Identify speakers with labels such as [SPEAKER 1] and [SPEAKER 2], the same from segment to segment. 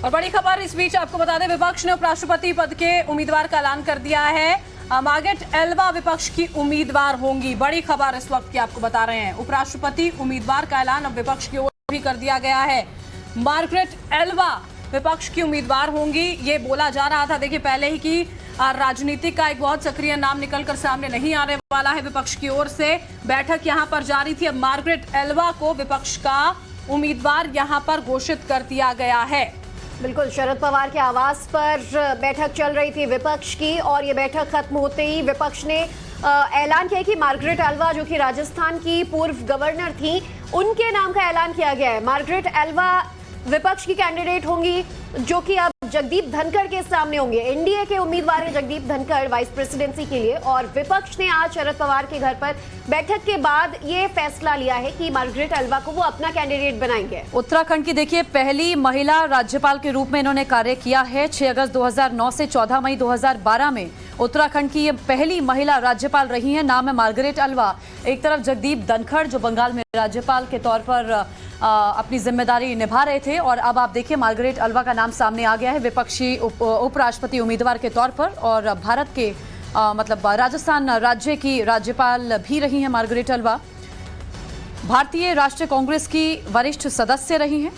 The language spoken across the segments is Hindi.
[SPEAKER 1] और बड़ी खबर इस बीच आपको बता दें, विपक्ष ने उपराष्ट्रपति पद के उम्मीदवार का ऐलान कर दिया है। मार्गरेट एल्वा विपक्ष की उम्मीदवार होंगी। बड़ी खबर इस वक्त की आपको बता रहे हैं। उपराष्ट्रपति उम्मीदवार का ऐलान अब विपक्ष की ओर भी कर दिया गया है। मार्गरेट एल्वा विपक्ष की उम्मीदवार होंगी, ये बोला जा रहा था। देखिए पहले ही कि राजनीति का एक बहुत सक्रिय नाम निकलकर सामने नहीं आने वाला है विपक्ष की ओर से। बैठक यहां पर जारी थी। अब मार्गरेट एल्वा को विपक्ष का उम्मीदवार यहां पर घोषित कर दिया गया है।
[SPEAKER 2] बिल्कुल, शरद पवार के आवास पर बैठक चल रही थी विपक्ष की, और ये बैठक खत्म होते ही विपक्ष ने ऐलान किया कि मार्गरेट एल्वा, जो कि राजस्थान की पूर्व गवर्नर थी, उनके नाम का ऐलान किया गया है। मार्गरेट एल्वा विपक्ष की कैंडिडेट होंगी, जो कि अब जगदीप धनखड़ के सामने होंगे। एनडीए के उम्मीदवार है जगदीप धनखड़ वाइस प्रेसिडेंसी के लिए, और विपक्ष ने आज शरद पवार के घर पर बैठक के बाद ये फैसला लिया है कि मार्गरेट एल्वा को वो अपना कैंडिडेट बनाएंगे।
[SPEAKER 3] उत्तराखंड की देखिए पहली महिला राज्यपाल के रूप में इन्होंने कार्य किया है। 6 अगस्त 2009 से 14 मई 2012 में उत्तराखंड की ये पहली महिला राज्यपाल रही है। नाम है मार्गरेट एल्वा। एक तरफ जगदीप धनखड़, जो बंगाल में राज्यपाल के तौर पर अपनी जिम्मेदारी निभा रहे थे, और अब आप देखिए मार्गरेट एल्वा का नाम सामने आ गया है विपक्षी उपराष्ट्रपति उम्मीदवार के तौर पर। और भारत के मतलब राजस्थान राज्य की राज्यपाल भी रही हैं मार्गरेट एल्वा। भारतीय राष्ट्रीय कांग्रेस की वरिष्ठ सदस्य रही हैं।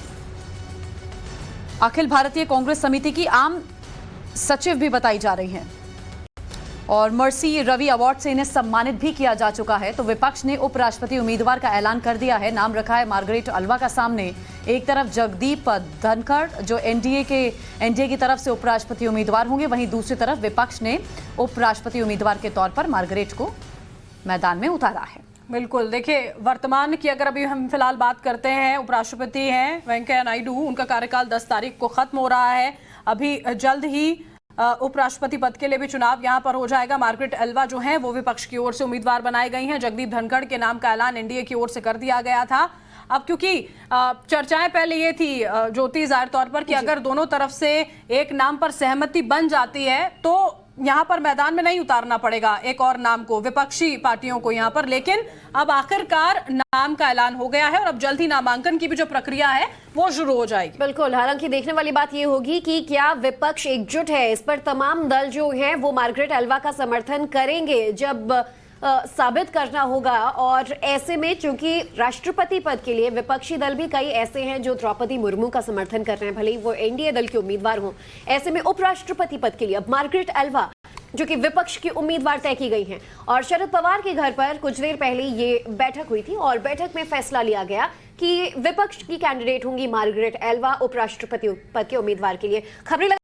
[SPEAKER 3] अखिल भारतीय कांग्रेस समिति की आम सचिव भी बताई जा रही हैं, और मर्सी रवि अवार्ड से इन्हें सम्मानित भी किया जा चुका है। तो विपक्ष ने उपराष्ट्रपति उम्मीदवार का ऐलान कर दिया है। नाम रखा है मार्गरेट एल्वा का सामने। एक तरफ जगदीप धनखड़, जो एनडीए की तरफ से उपराष्ट्रपति उम्मीदवार होंगे, वहीं दूसरी तरफ विपक्ष ने उपराष्ट्रपति उम्मीदवार के तौर पर मार्गरेट को मैदान में उतारा है।
[SPEAKER 1] बिल्कुल, देखिए वर्तमान की अगर अभी हम फिलहाल बात करते हैं, उपराष्ट्रपति हैं वेंकैया नायडू। उनका कार्यकाल 10 तारीख को खत्म हो रहा है। अभी जल्द ही उपराष्ट्रपति पद के लिए भी चुनाव यहां पर हो जाएगा। मार्गरेट एल्वा जो हैं वो विपक्ष की ओर से उम्मीदवार बनाई गई हैं। जगदीप धनखड़ के नाम का ऐलान एनडीए की ओर से कर दिया गया था। अब क्योंकि चर्चाएं पहले ये थी ज्योति जाहिर तौर पर कि अगर दोनों तरफ से एक नाम पर सहमति बन जाती है तो यहां पर मैदान में नहीं उतारना पड़ेगा एक और नाम को, विपक्षी पार्टियों को यहां पर। लेकिन अब आखिरकार नाम का ऐलान हो गया है, और अब जल्द ही नामांकन की भी जो प्रक्रिया है वो शुरू हो जाएगी।
[SPEAKER 2] बिल्कुल, हालांकि देखने वाली बात ये होगी कि क्या विपक्ष एकजुट है। इस पर तमाम दल जो हैं वो मार्गरेट एल्वा का समर्थन करेंगे जब साबित करना होगा। और ऐसे में चूंकि राष्ट्रपति पद के लिए विपक्षी दल भी कई ऐसे हैं जो द्रौपदी मुर्मू का समर्थन कर रहे हैं, भले ही वो एनडीए दल के उम्मीदवार हों। ऐसे में उपराष्ट्रपति पद के लिए अब मार्गरेट एल्वा, जो कि विपक्ष की उम्मीदवार तय की गई हैं, और शरद पवार के घर पर कुछ देर पहले ये बैठक हुई थी, और बैठक में फैसला लिया गया कि विपक्ष की कैंडिडेट होंगी मार्गरेट एल्वा उपराष्ट्रपति पद के उम्मीदवार के लिए। खबरें